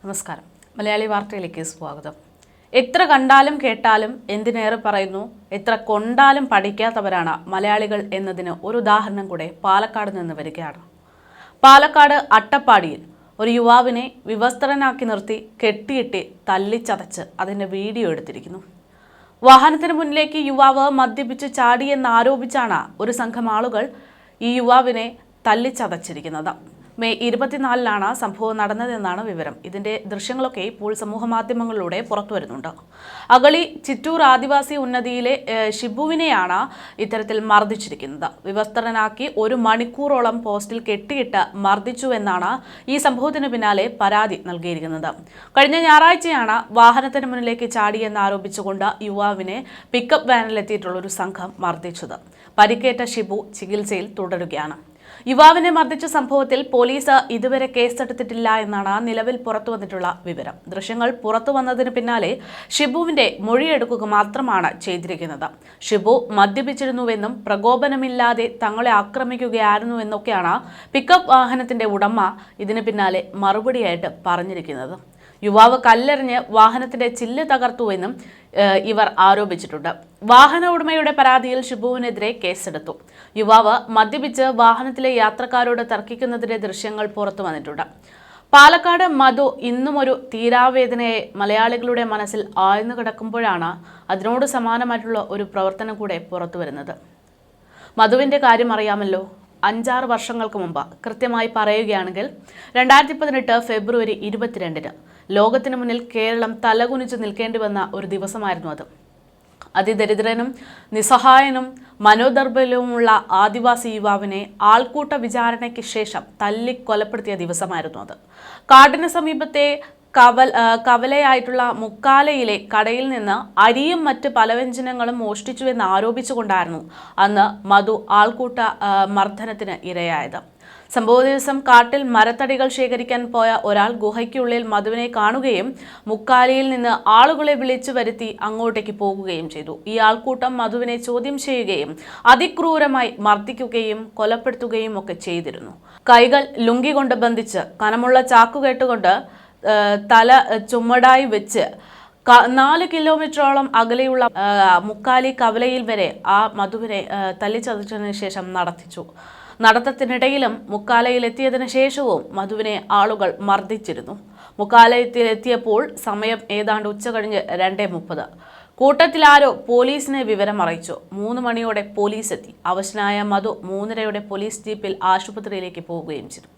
നമസ്കാരം. മലയാളി വാർത്തയിലേക്ക് സ്വാഗതം. എത്ര കണ്ടാലും കേട്ടാലും എന്തിനേറെ പറയുന്നു, എത്ര കൊണ്ടാലും പഠിക്കാത്തവരാണ് മലയാളികൾ എന്നതിന് ഒരു ഉദാഹരണം കൂടെ പാലക്കാട് നിന്ന് വരികയാണ്. പാലക്കാട് അട്ടപ്പാടിയിൽ ഒരു യുവാവിനെ വിവസ്ത്രനാക്കി നിർത്തി കെട്ടിയിട്ട് തല്ലിച്ചതച്ച് അതിൻ്റെ വീഡിയോ എടുത്തിരിക്കുന്നു. വാഹനത്തിന് മുന്നിലേക്ക് യുവാവ് മദ്യപിച്ച് ചാടിയെന്നാരോപിച്ചാണ് ഒരു സംഘം ആളുകൾ ഈ യുവാവിനെ തല്ലിച്ചതച്ചിരിക്കുന്നത്. മെയ് 24-നാണ് സംഭവം നടന്നതെന്നാണ് വിവരം. ഇതിന്റെ ദൃശ്യങ്ങളൊക്കെ ഇപ്പോൾ സമൂഹ മാധ്യമങ്ങളിലൂടെ പുറത്തു വരുന്നുണ്ട്. അഗളി ചിറ്റൂർ ആദിവാസി ഉന്നതിയിലെ ഷിബുവിനെയാണ് ഇത്തരത്തിൽ മർദ്ദിച്ചിരിക്കുന്നത്. വിവസ്ത്രനാക്കി 1 മണിക്കൂറോളം പോസ്റ്റിൽ കെട്ടിയിട്ട് മർദ്ദിച്ചുവെന്നാണ് ഈ സംഭവത്തിന് പിന്നാലെ പരാതി നൽകിയിരിക്കുന്നത്. കഴിഞ്ഞ ഞായറാഴ്ചയാണ് വാഹനത്തിന് മുന്നിലേക്ക് ചാടിയെന്നാരോപിച്ചുകൊണ്ട് യുവാവിനെ പിക്കപ്പ് വാനിലെത്തിയിട്ടുള്ള ഒരു സംഘം മർദ്ദിച്ചത്. പരിക്കേറ്റ ഷിബു ചികിത്സയിൽ തുടരുകയാണ്. യുവാവിനെ മർദ്ദിച്ച സംഭവത്തിൽ പോലീസ് ഇതുവരെ കേസെടുത്തിട്ടില്ല എന്നാണ് നിലവിൽ പുറത്തുവന്നിട്ടുള്ള വിവരം. ദൃശ്യങ്ങൾ പുറത്തു വന്നതിന് പിന്നാലെ ഷിബുവിന്റെ മൊഴിയെടുക്കുക മാത്രമാണ് ചെയ്തിരിക്കുന്നത്. ഷിബു മദ്യപിച്ചിരുന്നുവെന്നും പ്രകോപനമില്ലാതെ തങ്ങളെ ആക്രമിക്കുകയായിരുന്നുവെന്നൊക്കെയാണ് പിക്കപ്പ് വാഹനത്തിന്റെ ഉടമ ഇതിന് പിന്നാലെ മറുപടിയായിട്ട് പറഞ്ഞിരിക്കുന്നത്. യുവാവ് കല്ലെറിഞ്ഞ് വാഹനത്തിന്റെ ചില്ല് തകർത്തുവെന്നും ഇവർ ആരോപിച്ചിട്ടുണ്ട്. വാഹന ഉടമയുടെ പരാതിയിൽ ഷിബുവിനെതിരെ കേസെടുത്തു. യുവാവ് മദ്യപിച്ച് വാഹനത്തിലെ യാത്രക്കാരോട് തർക്കിക്കുന്നതിന്റെ ദൃശ്യങ്ങൾ പുറത്തു വന്നിട്ടുണ്ട്. പാലക്കാട് മധു ഇന്നും ഒരു തീരാവേദനയെ മലയാളികളുടെ മനസ്സിൽ ആഴ്ന്നു കിടക്കുമ്പോഴാണ് അതിനോട് സമാനമായിട്ടുള്ള ഒരു പ്രവർത്തനം കൂടെ പുറത്തു വരുന്നത്. മധുവിന്റെ കാര്യം അറിയാമല്ലോ. 5-6 വർഷങ്ങൾക്ക് മുമ്പ്, കൃത്യമായി പറയുകയാണെങ്കിൽ 2018 ഫെബ്രുവരി 22-ന് ലോകത്തിന് മുന്നിൽ കേരളം തലകുനിച്ച് നിൽക്കേണ്ടി വന്ന ഒരു ദിവസമായിരുന്നു അത്. അതിദരിദ്രനും നിസ്സഹായനും മനോദൗർബല്യവുമുള്ള ആദിവാസി യുവാവിനെ ആൾക്കൂട്ട വിചാരണയ്ക്ക് ശേഷം തല്ലിക്കൊലപ്പെടുത്തിയ ദിവസമായിരുന്നു അത്. കാടിന് സമീപത്തെ കവലയായിട്ടുള്ള മുക്കാലയിലെ കടയിൽ നിന്ന് അരിയും മറ്റ് പലവ്യഞ്ജനങ്ങളും മോഷ്ടിച്ചുവെന്ന് ആരോപിച്ചുകൊണ്ടായിരുന്നു അന്ന് മധു ആൾക്കൂട്ട മർദ്ദനത്തിന് ഇരയായത്. സംഭവ ദിവസം കാട്ടിൽ മരത്തടികൾ ശേഖരിക്കാൻ പോയ ഒരാൾ ഗുഹയ്ക്കുള്ളിൽ മധുവിനെ കാണുകയും മുക്കാലിയിൽ നിന്ന് ആളുകളെ വിളിച്ചു വരുത്തി അങ്ങോട്ടേക്ക് പോകുകയും ചെയ്തു. ഈ ആൾക്കൂട്ടം മധുവിനെ ചോദ്യം ചെയ്യുകയും അതിക്രൂരമായി മർദ്ദിക്കുകയും കൊലപ്പെടുത്തുകയും ഒക്കെ ചെയ്തിരുന്നു. കൈകൾ ലുങ്കി കൊണ്ട് ബന്ധിച്ച് കനമുള്ള ചാക്കുകെട്ടുകൊണ്ട് തല ചുമടായി വെച്ച് 4 കിലോമീറ്ററോളം അകലെയുള്ള മുക്കാലി കവലയിൽ വരെ ആ മധുവിനെ തല്ലിച്ചതച്ചതിന് ശേഷം നടത്തിച്ചു. നടത്തത്തിനിടയിലും മുക്കാലയിലെത്തിയതിനു ശേഷവും മധുവിനെ ആളുകൾ മർദ്ദിച്ചിരുന്നു. മുക്കാലയത്തിലെത്തിയപ്പോൾ സമയം ഏതാണ്ട് ഉച്ചകഴിഞ്ഞ് 2:30. കൂട്ടത്തിൽ ആരോ പോലീസിനെ വിവരം അറിയിച്ചു. 3 മണിയോടെ പോലീസ് എത്തി. അവശനായ മധു 3:30-യോടെ പോലീസ് ജീപ്പിൽ ആശുപത്രിയിലേക്ക് പോവുകയും ചെയ്തു.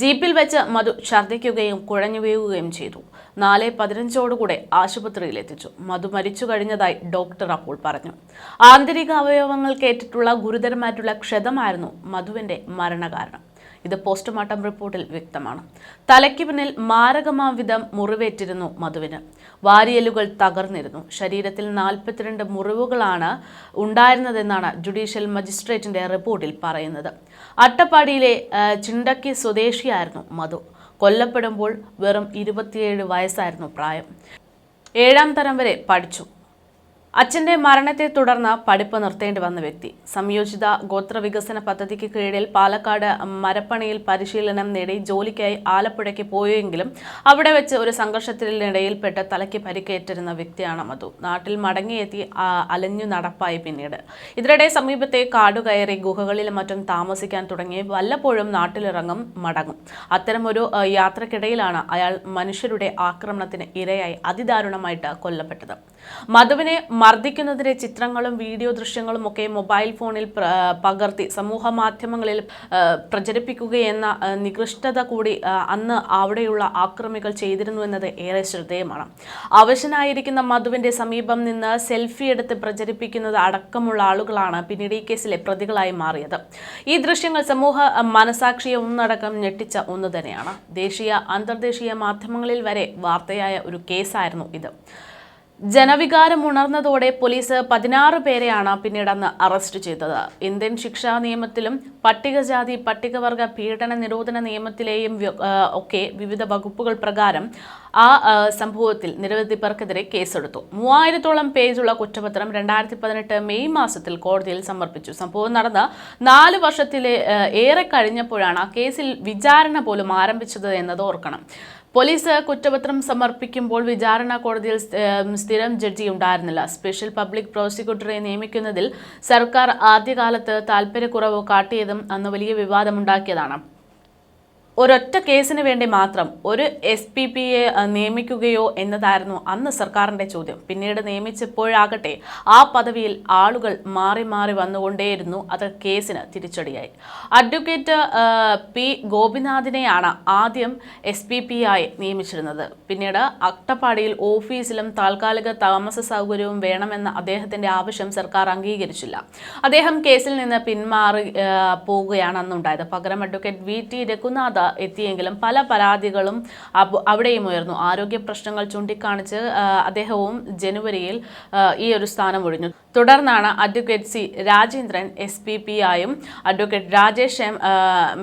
ജീപ്പിൽ വെച്ച് മധു ഛർദ്ദിക്കുകയും കുഴഞ്ഞു വീഴുകയും ചെയ്തു. 4:15-ഓടുകൂടെ ആശുപത്രിയിൽ എത്തിച്ചു. മധു മരിച്ചു കഴിഞ്ഞതായി ഡോക്ടർ അപ്പോൾ പറഞ്ഞു. ആന്തരിക അവയവങ്ങൾക്കേറ്റിട്ടുള്ള ഗുരുതരമായിട്ടുള്ള ക്ഷതമായിരുന്നു മധുവിന്റെ മരണകാരണം. ഇത് പോസ്റ്റ്മോർട്ടം റിപ്പോർട്ടിൽ വ്യക്തമാണ്. തലയ്ക്ക് പിന്നിൽ മാരകമാം വിധം മുറിവേറ്റിരുന്നു മധുവിന്. വാരിയെല്ലുകൾ തകർന്നിരുന്നു. ശരീരത്തിൽ 42 മുറിവുകളാണ് ഉണ്ടായിരുന്നതെന്നാണ് ജുഡീഷ്യൽ മജിസ്ട്രേറ്റിന്റെ റിപ്പോർട്ടിൽ പറയുന്നത്. അട്ടപ്പാടിയിലെ ചിണ്ടക്കി സ്വദേശിയായിരുന്നു മധു. കൊല്ലപ്പെടുമ്പോൾ വെറും 27 വയസ്സായിരുന്നു പ്രായം. 7-ാം തരം വരെ പഠിച്ചു. അച്ഛൻ്റെ മരണത്തെ തുടർന്ന് പഠിപ്പ് നിർത്തേണ്ടി വന്ന വ്യക്തി. സംയോജിത ഗോത്ര വികസന പദ്ധതിക്ക് കീഴിൽ പാലക്കാട് മരപ്പണിയിൽ പരിശീലനം നേടി ജോലിക്കായി ആലപ്പുഴയ്ക്ക് പോയെങ്കിലും അവിടെ വെച്ച് ഒരു സംഘർഷത്തിനിടയിൽപ്പെട്ട് തലയ്ക്ക് പരിക്കേറ്റിരുന്ന വ്യക്തിയാണ് മധു. നാട്ടിൽ മടങ്ങിയെത്തി അലഞ്ഞു നടപ്പായി പിന്നീട്. ഇതിനിടെ സമീപത്തെ കാടുകയറി ഗുഹകളിലും മറ്റും താമസിക്കാൻ തുടങ്ങി വല്ലപ്പോഴും നാട്ടിലിറങ്ങും മടങ്ങും. അത്തരമൊരു യാത്രക്കിടയിലാണ് അയാൾ മനുഷ്യരുടെ ആക്രമണത്തിന് ഇരയായി അതിദാരുണമായിട്ട് കൊല്ലപ്പെട്ടത്. മധുവിനെ മർദ്ദിക്കുന്നതിന്റെ ചിത്രങ്ങളും വീഡിയോ ദൃശ്യങ്ങളും ഒക്കെ മൊബൈൽ ഫോണിൽ പകർത്തി സമൂഹ മാധ്യമങ്ങളിൽ പ്രചരിപ്പിക്കുകയെന്ന നികൃഷ്ടത കൂടി അന്ന് അവിടെയുള്ള ആക്രമികൾ ചെയ്തിരുന്നു എന്നത് ഏറെ ശ്രദ്ധേയമാണ്. അവശനായിരിക്കുന്ന മധുവിന്റെ സമീപം നിന്ന് സെൽഫി എടുത്ത് പ്രചരിപ്പിക്കുന്നത് അടക്കമുള്ള ആളുകളാണ് പിന്നീട് ഈ കേസിലെ പ്രതികളായി മാറിയത്. ഈ ദൃശ്യങ്ങൾ സമൂഹ മനസാക്ഷിയെ ഒന്നടക്കം ഞെട്ടിച്ച ഒന്ന് തന്നെയാണ്. ദേശീയ അന്തർദേശീയ മാധ്യമങ്ങളിൽ വരെ വാർത്തയായ ഒരു കേസായിരുന്നു ഇത്. ജനവികാരം ഉണർന്നതോടെ പോലീസ് 16 പേരെയാണ് പിന്നീട് അന്ന് അറസ്റ്റ് ചെയ്തത്. ഇന്ത്യൻ ശിക്ഷാ നിയമത്തിലും പട്ടികജാതി പട്ടികവർഗ പീഡന നിരോധന നിയമത്തിലെയും ഒക്കെ വിവിധ വകുപ്പുകൾ പ്രകാരം ആ സംഭവത്തിൽ നിരവധി പേർക്കെതിരെ കേസെടുത്തു. 3000-ഓളം പേജുള്ള കുറ്റപത്രം 2018 മെയ് മാസത്തിൽ കോടതിയിൽ സമർപ്പിച്ചു. സംഭവം നടന്ന 4 വർഷത്തിലെ ഏറെ കഴിഞ്ഞപ്പോഴാണ് ആ കേസിൽ വിചാരണ പോലും ആരംഭിച്ചത് എന്നത് ഓർക്കണം. പോലീസ് കുറ്റപത്രം സമർപ്പിക്കുമ്പോൾ വിചാരണ കോടതിയിൽ സ്ഥിരം ജഡ്ജി ഉണ്ടായിരുന്നില്ല. സ്പെഷ്യൽ പബ്ലിക് പ്രോസിക്യൂട്ടറെ നിയമിക്കുന്നതിൽ സർക്കാർ ആദ്യകാലത്ത് താൽപര്യക്കുറവ് കാട്ടിയതും അന്ന് വലിയ വിവാദമുണ്ടാക്കിയതാണ്. ഒരൊറ്റ കേസിന് വേണ്ടി മാത്രം ഒരു SPPയെ നിയമിക്കുകയോ എന്നതായിരുന്നു അന്ന് സർക്കാരിൻ്റെ ചോദ്യം. പിന്നീട് നിയമിച്ചപ്പോഴാകട്ടെ ആ പദവിയിൽ ആളുകൾ മാറി മാറി വന്നുകൊണ്ടേയിരുന്നു. അത് കേസിന് തിരിച്ചടിയായി. Advocate P. ഗോപിനാഥിനെയാണ് ആദ്യം SPPയായി നിയമിച്ചിരുന്നത്. പിന്നീട് അട്ടപ്പാടിയിൽ ഓഫീസിലും താൽക്കാലിക താമസ സൗകര്യവും വേണമെന്ന അദ്ദേഹത്തിൻ്റെ ആവശ്യം സർക്കാർ അംഗീകരിച്ചില്ല. അദ്ദേഹം കേസിൽ നിന്ന് പിന്മാറി പോവുകയാണ് അന്നുണ്ടായത്. പകരം അഡ്വക്കേറ്റ് VT രഘുനാഥ് എത്തിയെങ്കിലും പല പരാതികളും അവിടെയും ഉയർന്നു. ആരോഗ്യ പ്രശ്നങ്ങൾ ചൂണ്ടിക്കാണിച്ച് അദ്ദേഹവും ജനുവരിയിൽ ഈ ഒരു സ്ഥാനം ഒഴിഞ്ഞു. തുടർന്നാണ് അഡ്വക്കേറ്റ് C. രാജേന്ദ്രൻ SPPയായും advocate Rajesh M.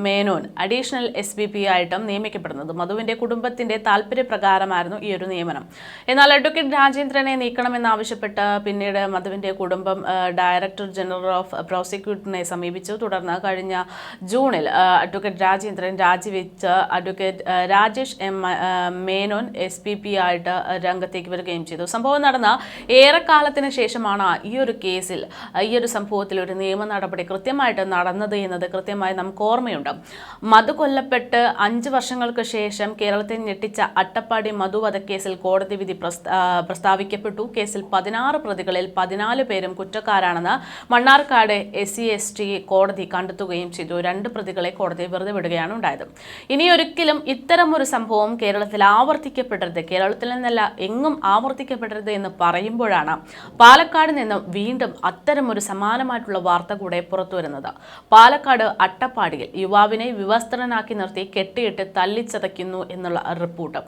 Menon additional SPPയായിട്ടും നിയമിക്കപ്പെടുന്നത്. മധുവിന്റെ കുടുംബത്തിന്റെ താൽപര്യപ്രകാരമായിരുന്നു ഈ ഒരു നിയമനം. എന്നാൽ അഡ്വക്കേറ്റ് രാജേന്ദ്രനെ നീക്കണമെന്നാവശ്യപ്പെട്ട് പിന്നീട് മധുവിന്റെ കുടുംബം ഡയറക്ടർ ജനറൽ ഓഫ് പ്രോസിക്യൂട്ടറിനെ സമീപിച്ചു. തുടർന്ന് കഴിഞ്ഞ ജൂണിൽ അഡ്വക്കേറ്റ് രാജേന്ദ്രൻ രാജിവെച്ച് അഡ്വക്കേറ്റ് രാജേഷ് M. മേനോൻ SPPയായിട്ട് രംഗത്തേക്ക് വരികയും ചെയ്തു. സംഭവം നടന്ന ഏറെക്കാലത്തിന് ശേഷമാണ് ഈ ഒരു കേസിൽ ഈ ഒരു സംഭവത്തിൽ ഒരു നിയമ നടപടി കൃത്യമായിട്ട് നടന്നത് എന്നത് കൃത്യമായി നമുക്ക് ഓർമ്മയുണ്ട്. മധു കൊല്ലപ്പെട്ട് 5 വർഷങ്ങൾക്ക് ശേഷം കേരളത്തെ ഞെട്ടിച്ച അട്ടപ്പാടി മധു വധക്കേസിൽ കോടതി വിധി പ്രസ്താവിക്കപ്പെട്ടു. കേസിൽ 16 പ്രതികളിൽ 14 പേരും കുറ്റക്കാരാണെന്ന് മണ്ണാർക്കാട് SC/ST കോടതി കണ്ടെത്തുകയും ചെയ്തു. 2 പ്രതികളെ കോടതി വെറുതെ വിടുകയാണ് ഉണ്ടായത്. ഇനിയൊരിക്കലും ഇത്തരമൊരു സംഭവം കേരളത്തിൽ ആവർത്തിക്കപ്പെടരുത്, കേരളത്തിൽ നിന്നല്ല എങ്ങും ആവർത്തിക്കപ്പെടരുത് എന്ന് പറയുമ്പോഴാണ് പാലക്കാട് നിന്ന് വീണ്ടും അത്തരമൊരു സമാനമായിട്ടുള്ള വാർത്ത കൂടെ പുറത്തു വരുന്നത്. പാലക്കാട് അട്ടപ്പാടിയിൽ യുവാവിനെ വിവസ്ത്രനാക്കി നിർത്തി കെട്ടിയിട്ട് തല്ലിച്ചതയ്ക്കുന്നു എന്നുള്ള റിപ്പോർട്ട്.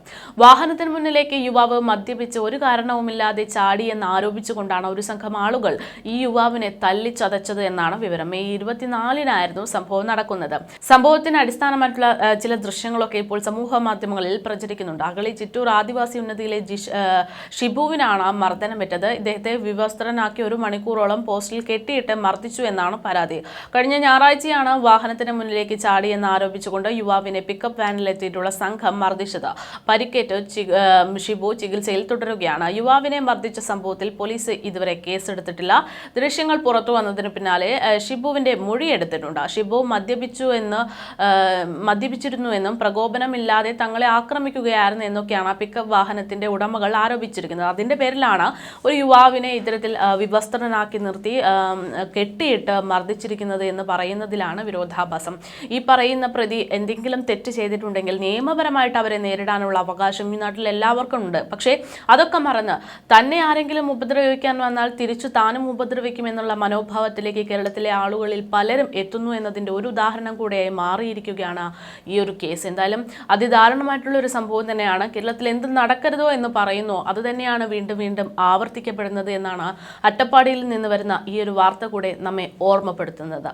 വാഹനത്തിന് മുന്നിലേക്ക് യുവാവ് മദ്യപിച്ച് ഒരു കാരണവുമില്ലാതെ ചാടിയെന്ന് ആരോപിച്ചുകൊണ്ടാണ് ഒരു സംഘം ആളുകൾ ഈ യുവാവിനെ തല്ലിച്ചതച്ചത് എന്നാണ് വിവരം. മെയ് 24-നായിരുന്നു സംഭവം നടക്കുന്നത്. സംഭവത്തിന് അടിസ്ഥാനമായിട്ടുള്ള ചില ദൃശ്യങ്ങളൊക്കെ ഇപ്പോൾ സമൂഹ മാധ്യമങ്ങളിൽ പ്രചരിക്കുന്നുണ്ട്. അഗളി ചിറ്റൂർ ആദിവാസി ഉന്നതിയിലെ ഷിബുവിനാണ് മർദ്ദനമേറ്റത്. ഇദ്ദേഹത്തെ വിവസ്ത്രനാക്കി 1 മണിക്കൂറോളം പോസ്റ്റിൽ കെട്ടിയിട്ട് മർദ്ദിച്ചു എന്നാണ് പരാതി. കഴിഞ്ഞ ഞായറാഴ്ചയാണ് വാഹനത്തിന് മുന്നിലേക്ക് ചാടിയെന്ന് ആരോപിച്ചുകൊണ്ട് യുവാവിനെ പിക്കപ്പ് വാനിലെത്തിയിട്ടുള്ള സംഘം മർദ്ദിച്ചത്. പരിക്കേറ്റ് ഷിബു ചികിത്സയിൽ തുടരുകയാണ്. യുവാവിനെ മർദ്ദിച്ച സംഭവത്തിൽ പോലീസ് ഇതുവരെ കേസെടുത്തിട്ടില്ല. ദൃശ്യങ്ങൾ പുറത്തു വന്നതിന് പിന്നാലെ ഷിബുവിന്റെ മൊഴിയെടുത്തിട്ടുണ്ട്. ഷിബു മദ്യപിച്ചിരുന്നുവെന്നും പ്രകോപനമില്ലാതെ തങ്ങളെ ആക്രമിക്കുകയായിരുന്നു എന്നൊക്കെയാണ് പിക്കപ്പ് വാഹനത്തിന്റെ ഉടമകൾ ആരോപിച്ചിരിക്കുന്നത്. അതിന്റെ പേരിലാണ് ഒരു യുവാവിനെ ഇത്തരത്തിൽ വിവസ്ത്രനാക്കി നിർത്തി കെട്ടിയിട്ട് മർദ്ദിച്ചിരിക്കുന്നത് എന്ന് പറയുന്നതിലാണ് വിരോധാഭാസം. ഈ പറയുന്ന പ്രതി എന്തെങ്കിലും തെറ്റ് ചെയ്തിട്ടുണ്ടെങ്കിൽ നിയമപരമായിട്ട് അവരെ നേരിടാനുള്ള അവകാശം ഈ നാട്ടിൽ എല്ലാവർക്കും ഉണ്ട്. പക്ഷേ അതൊക്കെ മറന്ന് തന്നെ ആരെങ്കിലും ഉപദ്രവിക്കാൻ വന്നാൽ തിരിച്ചു താനും ഉപദ്രവിക്കുമെന്നുള്ള മനോഭാവത്തിലേക്ക് കേരളത്തിലെ ആളുകളിൽ പലരും എത്തുന്നു എന്നതിൻ്റെ ഒരു ഉദാഹരണം കൂടെയായി മാറിയിരിക്കുകയാണ് ഈ ഒരു കേസ്. എന്തായാലും അതിദാരുണമായിട്ടുള്ള ഒരു സംഭവം തന്നെയാണ്. കേരളത്തിൽ എന്ത് നടക്കരുതോ എന്ന് പറയുന്നു അത് തന്നെയാണ് വീണ്ടും വീണ്ടും ആവർത്തിക്കപ്പെടുന്നത് എന്നാണ് അട്ടപ്പാടിയിൽ നിന്ന് വരുന്ന ഈ ഒരു വാർത്ത കൂടെ നമ്മെ ഓർമ്മപ്പെടുത്തുന്നത്.